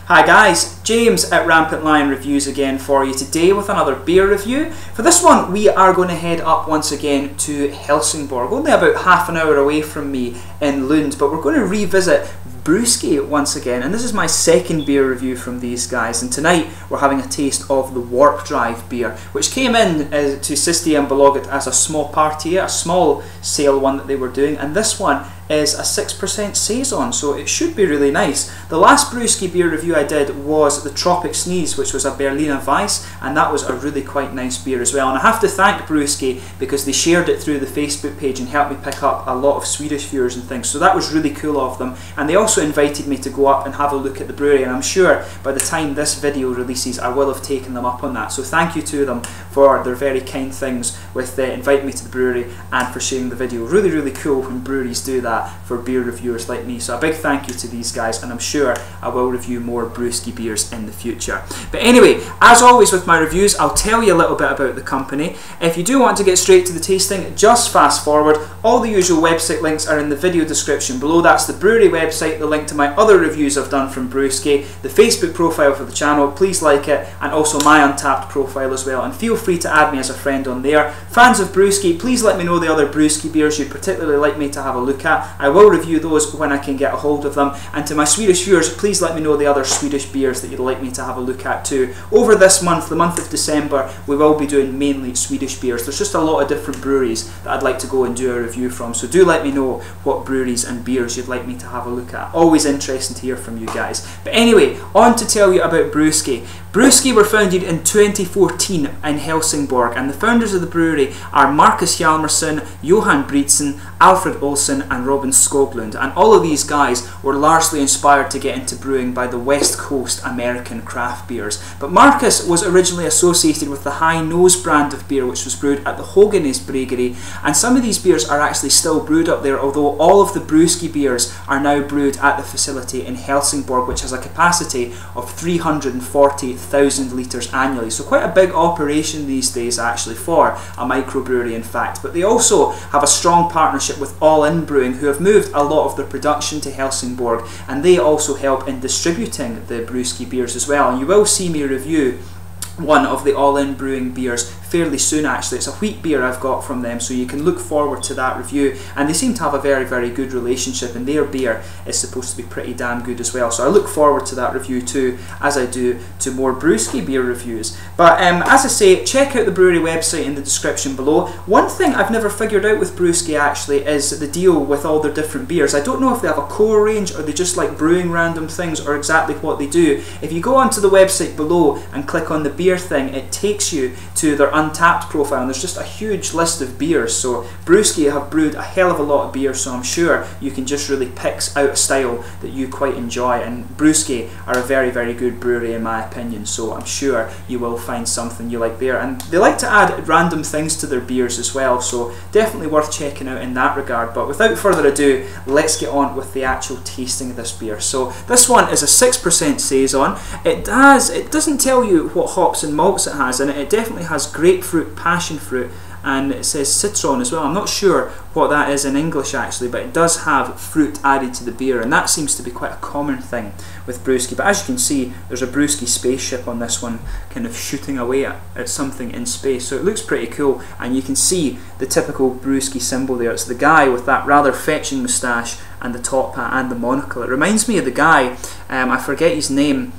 Hi guys, James at Rampant Lion Reviews again for you today with another beer review. For this one we are going to head up once again to Helsingborg, only about half an hour away from me in Lund, but we're going to revisit Brewski once again, and this is my second beer review from these guys, and tonight we're having a taste of the Warpdrive beer, which came in to Systembolaget as a small party, a small sale one that they were doing, and this one is a 6% Saison, so it should be really nice. The last Brewski beer review I did was the Tropic Sneeze, which was a Berliner Weiss, and that was a really quite nice beer as well. And I have to thank Brewski because they shared it through the Facebook page and helped me pick up a lot of Swedish viewers and things, so that was really cool of them. And they also invited me to go up and have a look at the brewery, and I'm sure by the time this video releases I will have taken them up on that. So thank you to them for their very kind things with inviting me to the brewery and for sharing the video. Really, really cool when breweries do that for beer reviewers like me, so a big thank you to these guys, and I'm sure I will review more Brewski beers in the future. But anyway, as always with my reviews, I'll tell you a little bit about the company. If you do want to get straight to the tasting, just fast forward. All the usual website links are in the video description below. That's the brewery website, the link to my other reviews I've done from Brewski, the Facebook profile for the channel, please like it, and also my Untappd profile as well, and feel free to add me as a friend on there. Fans of Brewski, please let me know the other Brewski beers you'd particularly like me to have a look at. I will review those when I can get a hold of them. And to my Swedish viewers, please let me know the other Swedish beers that you'd like me to have a look at too. Over this month, the month of December, we will be doing mainly Swedish beers. There's just a lot of different breweries that I'd like to go and do a review from, so do let me know what breweries and beers you'd like me to have a look at. Always interesting to hear from you guys. But anyway, on to tell you about Brewski. Brewski were founded in 2014 in Helsingborg, and the founders of the brewery are Marcus Hjalmarsson, Johan Britsen, Alfred Olsen and Robin Skoglund, and all of these guys were largely inspired to get into brewing by the West Coast American craft beers. But Marcus was originally associated with the High Nose brand of beer, which was brewed at the Höganäsbryggeri, and some of these beers are actually still brewed up there, although all of the Brewski beers are now brewed at the facility in Helsingborg, which has a capacity of 340,000 litres annually, so quite a big operation these days actually for a microbrewery in fact. But they also have a strong partnership with All In Brewing, who have moved a lot of their production to Helsingborg, and they also help in distributing the Brewski beers as well. And you will see me review one of the All In Brewing beers fairly soon actually. It's a wheat beer I've got from them, so you can look forward to that review, and they seem to have a very, very good relationship, and their beer is supposed to be pretty damn good as well, so I look forward to that review too, as I do to more Brewski beer reviews. But as I say, check out the brewery website in the description below. One thing I've never figured out with Brewski actually is the deal with all their different beers. I don't know if they have a core range or they just like brewing random things, or exactly what they do. If you go onto the website below and click on the beer thing, it takes you to their Untappd profile, and there's just a huge list of beers. So Brewski have brewed a hell of a lot of beer, so I'm sure you can just really pick out a style that you quite enjoy, and Brewski are a very, very good brewery in my opinion, so I'm sure you will find something you like there. And they like to add random things to their beers as well, so definitely worth checking out in that regard. But without further ado, let's get on with the actual tasting of this beer. So this one is a 6% Saison. It doesn't tell you what hops and malts it has in it. It definitely has grapefruit, passion fruit, and it says citron as well. I'm not sure what that is in English actually, but it does have fruit added to the beer, and that seems to be quite a common thing with Brewski. But as you can see, there's a Brewski spaceship on this one, kind of shooting away at something in space, so it looks pretty cool, and you can see the typical Brewski symbol there. It's the guy with that rather fetching moustache and the top hat and the monocle. It reminds me of the guy, I forget his name,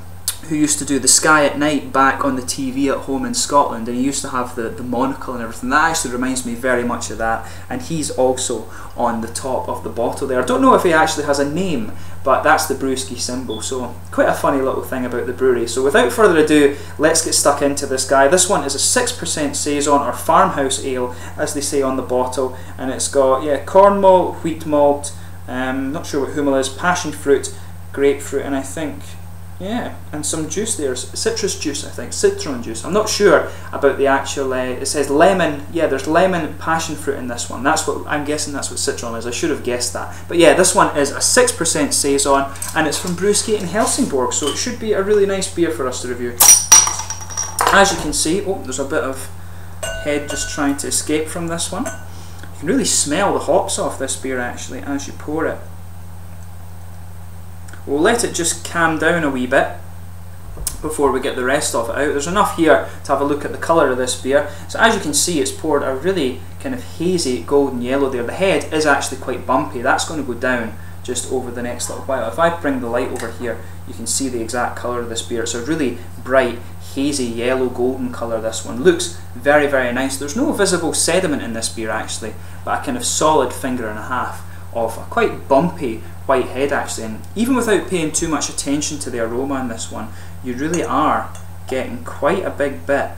who used to do the Sky at Night back on the TV at home in Scotland, and he used to have the monocle and everything. That actually reminds me very much of that, and he's also on the top of the bottle there. I don't know if he actually has a name, but that's the Brewski symbol, so quite a funny little thing about the brewery. So without further ado, let's get stuck into this guy. This one is a 6% Saison, or farmhouse ale as they say on the bottle, and it's got corn malt, wheat malt, not sure what hummel is, passion fruit, grapefruit, and I think and some juice there, citrus juice I think, citron juice. I'm not sure about the actual, it says lemon, there's lemon, passion fruit in this one. That's what, I'm guessing that's what citron is, I should have guessed that. But yeah, this one is a 6% Saison, and it's from Brewski in Helsingborg, so it should be a really nice beer for us to review. As you can see, there's a bit of head just trying to escape from this one. You can really smell the hops off this beer actually as you pour it. We'll let it just calm down a wee bit before we get the rest of it out. There's enough here to have a look at the colour of this beer. So as you can see, it's poured a really kind of hazy golden yellow there. The head is actually quite bumpy. That's going to go down just over the next little while. If I bring the light over here, you can see the exact colour of this beer. It's a really bright, hazy yellow golden colour. This one looks very, very nice. There's no visible sediment in this beer actually, but a kind of solid finger and a half of a quite bumpy white head actually. And even without paying too much attention to the aroma in this one, you really are getting quite a big bit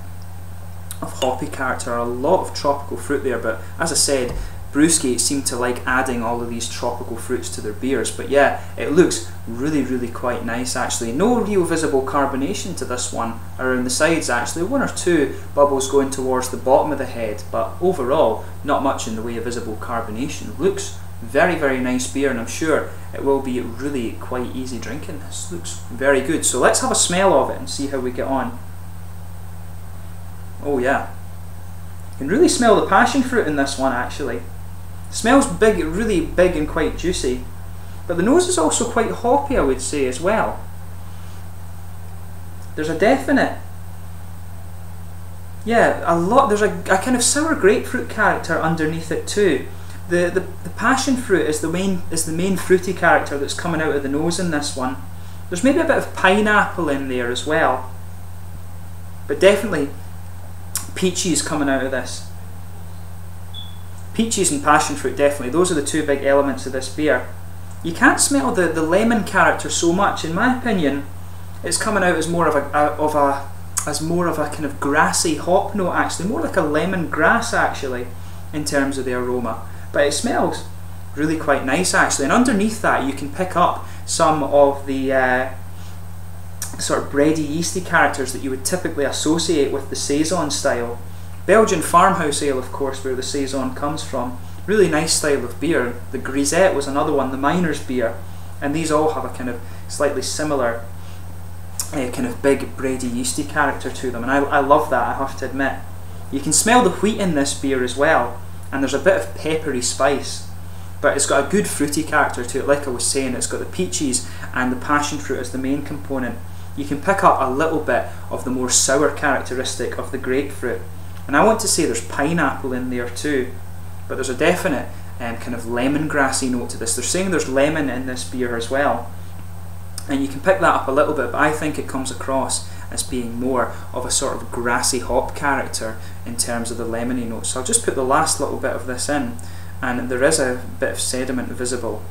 of hoppy character, a lot of tropical fruit there. But as I said, Brewski seem to like adding all of these tropical fruits to their beers. But yeah, it looks really, really quite nice actually. No real visible carbonation to this one around the sides actually. One or two bubbles going towards the bottom of the head, but overall not much in the way of visible carbonation. Looks very, very nice beer, and I'm sure it will be really quite easy drinking. This looks very good. So let's have a smell of it and see how we get on. Oh yeah, you can really smell the passion fruit in this one actually. Smells big, really big and quite juicy, but the nose is also quite hoppy, I would say, as well. There's a definite, yeah, there's a kind of sour grapefruit character underneath it too. The passion fruit is the main fruity character that's coming out of the nose in this one. There's maybe a bit of pineapple in there as well, but definitely peaches coming out of this. Peaches and passion fruit, definitely. Those are the two big elements of this beer. You can't smell the lemon character so much. In my opinion, it's coming out as more of a kind of grassy hop note actually, more like a lemongrass actually in terms of the aroma. But it smells really quite nice actually. And underneath that, you can pick up some of the sort of bready, yeasty characters that you would typically associate with the Saison style. Belgian farmhouse ale, of course, where the Saison comes from. Really nice style of beer. The Grisette was another one, the miner's beer, and these all have a kind of slightly similar kind of big, bready, yeasty character to them, and I love that, I have to admit. You can smell the wheat in this beer as well, and there's a bit of peppery spice, but it's got a good fruity character to it. Like I was saying, it's got the peaches and the passion fruit as the main component. You can pick up a little bit of the more sour characteristic of the grapefruit. And I want to say there's pineapple in there too, but there's a definite kind of lemongrassy note to this. They're saying there's lemon in this beer as well, and you can pick that up a little bit, but I think it comes across as being more of a sort of grassy hop character in terms of the lemony notes. So I'll just put the last little bit of this in, and there is a bit of sediment visible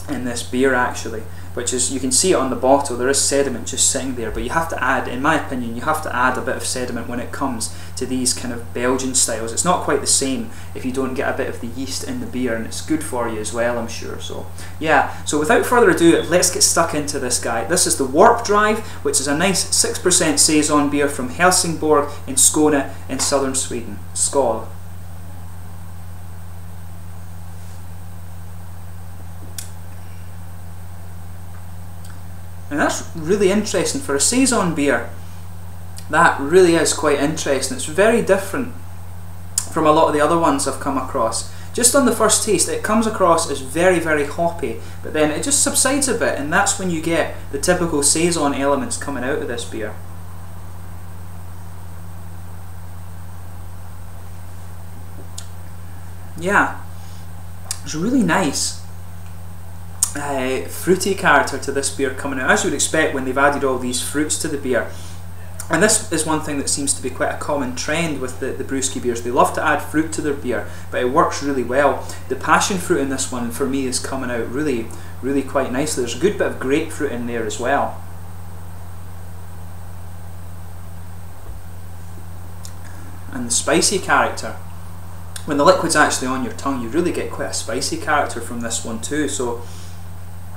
in this beer actually, which is, you can see it on the bottle, there is sediment just sitting there, but you have to add, in my opinion, you have to add a bit of sediment when it comes to these kind of Belgian styles. It's not quite the same if you don't get a bit of the yeast in the beer, and it's good for you as well, I'm sure. So yeah, so without further ado, let's get stuck into this guy. This is the Warpdrive, which is a nice 6% Saison beer from Helsingborg in Skåne in southern Sweden. Skål. And that's really interesting for a Saison beer. That really is quite interesting. It's very different from a lot of the other ones I've come across. Just on the first taste, it comes across as very, very hoppy, but then it just subsides a bit, and that's when you get the typical Saison elements coming out of this beer. Yeah, it's really nice. Fruity character to this beer coming out, as you would expect when they've added all these fruits to the beer. And this is one thing that seems to be quite a common trend with the Brewski beers. They love to add fruit to their beer, but it works really well. The passion fruit in this one, for me, is coming out really, really quite nicely. There's a good bit of grapefruit in there as well. And the spicy character, when the liquid's actually on your tongue, you really get quite a spicy character from this one too. So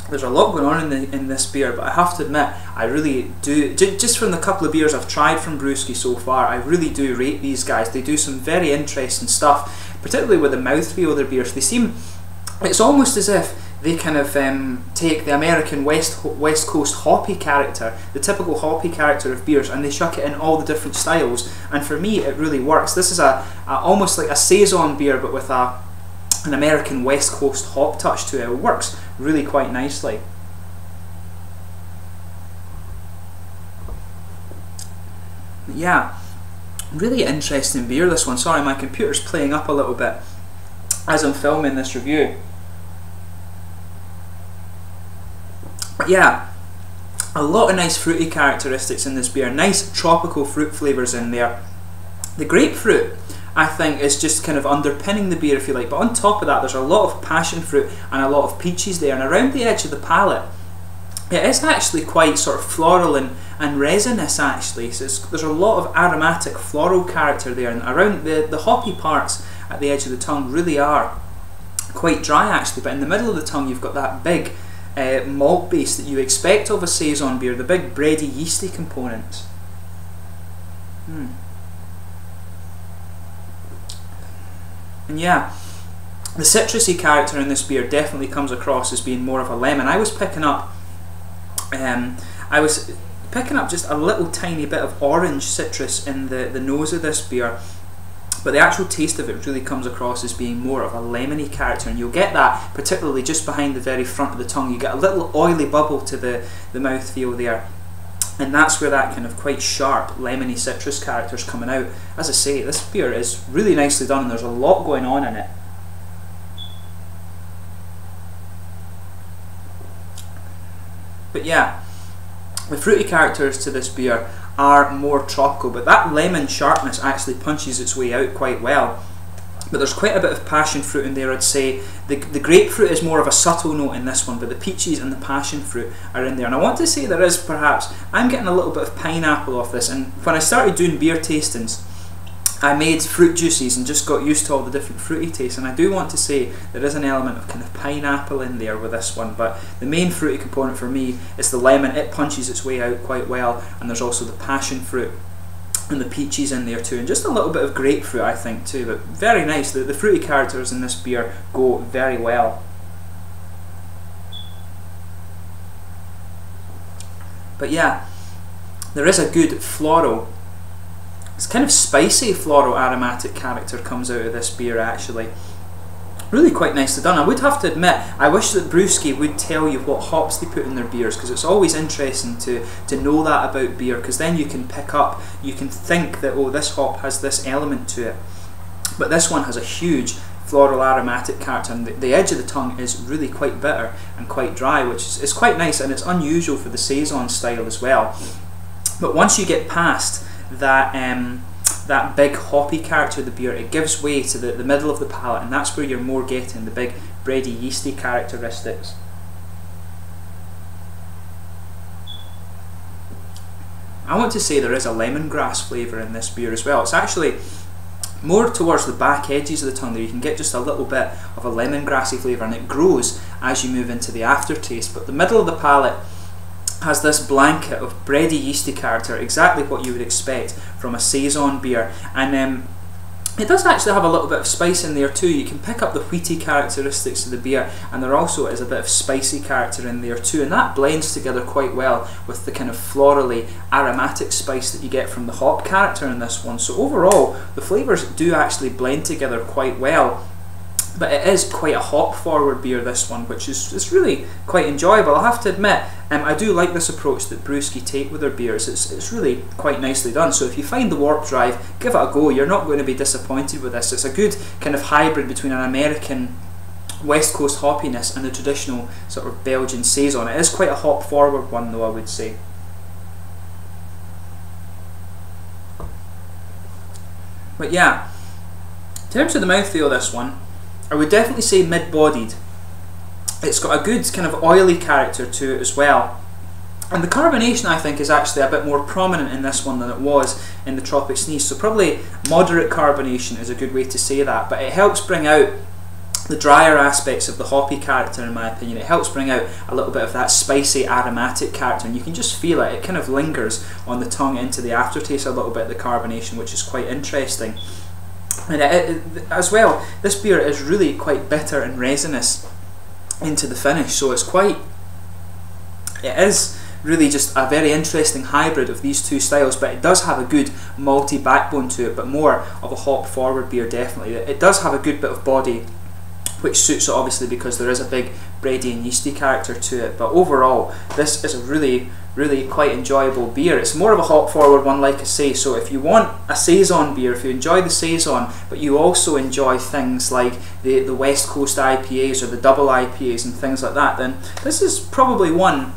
there's a lot going on in this beer, but I have to admit, I really do, just from the couple of beers I've tried from Brewski so far, I really do rate these guys. They do some very interesting stuff, particularly with the mouthfeel of their beers. They seem, it's almost as if they kind of take the American West Coast hoppy character, the typical hoppy character of beers, and they chuck it in all the different styles, and for me it really works. This is almost like a Saison beer, but with an American West Coast hop touch to it. It works really quite nicely. Yeah, really interesting beer, this one. Sorry, my computer's playing up a little bit as I'm filming this review. But yeah, a lot of nice fruity characteristics in this beer, nice tropical fruit flavours in there. The grapefruit, I think, is just kind of underpinning the beer, if you like, but on top of that there's a lot of passion fruit and a lot of peaches there, and around the edge of the palate it is actually quite sort of floral and resinous actually, so there's a lot of aromatic floral character there, and around the hoppy parts at the edge of the tongue really are quite dry actually, but in the middle of the tongue you've got that big malt base that you expect of a Saison beer, the big bready yeasty components. And yeah, the citrusy character in this beer definitely comes across as being more of a lemon. I was picking up just a little tiny bit of orange citrus in the nose of this beer, but the actual taste of it really comes across as being more of a lemony character, and you'll get that particularly just behind the very front of the tongue. You get a little oily bubble to the mouthfeel there, and that's where that kind of quite sharp lemony citrus character is coming out. As I say, this beer is really nicely done and there's a lot going on in it. But yeah, the fruity characters to this beer are more tropical, but that lemon sharpness actually punches its way out quite well. But there's quite a bit of passion fruit in there, I'd say. The grapefruit is more of a subtle note in this one, but the peaches and the passion fruit are in there. And I want to say there is perhaps, I'm getting a little bit of pineapple off this, and when I started doing beer tastings, I made fruit juices and just got used to all the different fruity tastes, and I do want to say there is an element of kind of pineapple in there with this one, but the main fruity component for me is the lemon. It punches its way out quite well, and there's also the passion fruit and the peaches in there too, and just a little bit of grapefruit I think too, but very nice. The fruity characters in this beer go very well. But yeah, there is a good floral, it's kind of spicy floral aromatic character comes out of this beer actually. Really quite nicely done. I would have to admit, I wish that Brewski would tell you what hops they put in their beers, because it's always interesting to know that about beer, because then you can pick up, you can think that, oh, this hop has this element to it. But this one has a huge floral aromatic character, and the edge of the tongue is really quite bitter and quite dry, which is quite nice, and it's unusual for the Saison style as well. But once you get past that big hoppy character of the beer, it gives way to the middle of the palate, and that's where you're more getting the big bready yeasty characteristics. I want to say there is a lemongrass flavour in this beer as well. It's actually more towards the back edges of the tongue there. You can get just a little bit of a lemongrassy flavour, and it grows as you move into the aftertaste, but the middle of the palate has this blanket of bready yeasty character, exactly what you would expect from a Saison beer, and it does actually have a little bit of spice in there too. You can pick up the wheaty characteristics of the beer, and there also is a bit of spicy character in there too, and that blends together quite well with the kind of florally aromatic spice that you get from the hop character in this one. So overall the flavours do actually blend together quite well. But it is quite a hop forward beer, this one, which is really quite enjoyable. I have to admit, I do like this approach that Brewski take with their beers. It's really quite nicely done. So if you find the Warpdrive, give it a go. You're not going to be disappointed with this. It's a good kind of hybrid between an American West Coast hoppiness and the traditional sort of Belgian Saison. It is quite a hop forward one though, I would say. But yeah, in terms of the mouthfeel of this one, I would definitely say mid-bodied. It's got a good kind of oily character to it as well. And the carbonation, I think, is actually a bit more prominent in this one than it was in the Tropic Sneeze. So probably moderate carbonation is a good way to say that. But it helps bring out the drier aspects of the hoppy character, in my opinion. It helps bring out a little bit of that spicy aromatic character, and you can just feel it. It kind of lingers on the tongue into the aftertaste a little bit, the carbonation, which is quite interesting. And as well, this beer is really quite bitter and resinous into the finish, so it is really just a very interesting hybrid of these two styles, but it does have a good malty backbone to it, but more of a hop forward beer definitely. It does have a good bit of body, which suits it obviously because there is a big bready and yeasty character to it. But overall, this is a really quite enjoyable beer. It's more of a hop forward one, like I say, so if you want a Saison beer, if you enjoy the Saison but you also enjoy things like the West Coast IPAs or the double IPAs and things like that, then this is probably one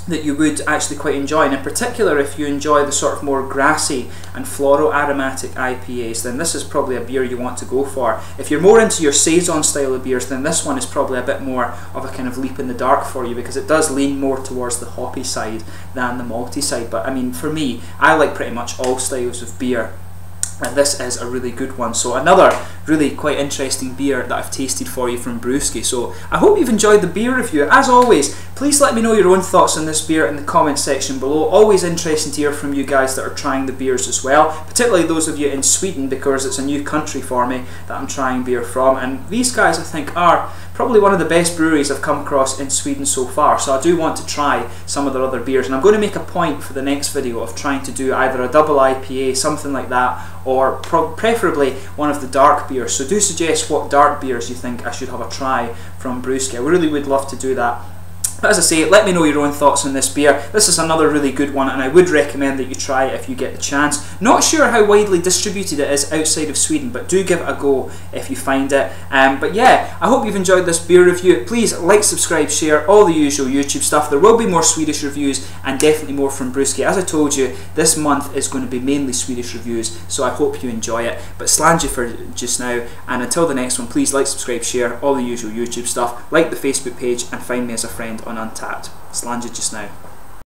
that you would actually quite enjoy, and in particular if you enjoy the sort of more grassy and floral aromatic IPAs, then this is probably a beer you want to go for. If you're more into your Saison style of beers, then this one is probably a bit more of a kind of leap in the dark for you, because it does lean more towards the hoppy side than the malty side. But I mean, for me, I like pretty much all styles of beer, and this is a really good one. So another really quite interesting beer that I've tasted for you from Brewski. So I hope you've enjoyed the beer review. As always, please let me know your own thoughts on this beer in the comments section below. Always interesting to hear from you guys that are trying the beers as well, particularly those of you in Sweden, because it's a new country for me that I'm trying beer from, and these guys I think are probably one of the best breweries I've come across in Sweden so far, so I do want to try some of their other beers, and I'm going to make a point for the next video of trying to do either a double IPA, something like that, or preferably one of the dark beers. So do suggest what dark beers you think I should have a try from Brewski. I really would love to do that. But as I say, let me know your own thoughts on this beer. This is another really good one, and I would recommend that you try it if you get the chance. Not sure how widely distributed it is outside of Sweden, but do give it a go if you find it. But yeah, I hope you've enjoyed this beer review. Please like, subscribe, share, all the usual YouTube stuff. There will be more Swedish reviews, and definitely more from Brewski. As I told you, this month is going to be mainly Swedish reviews, so I hope you enjoy it. But slange you for just now, and until the next one, please like, subscribe, share, all the usual YouTube stuff. Like the Facebook page, and find me as a friend on Untappd. Slange you just now.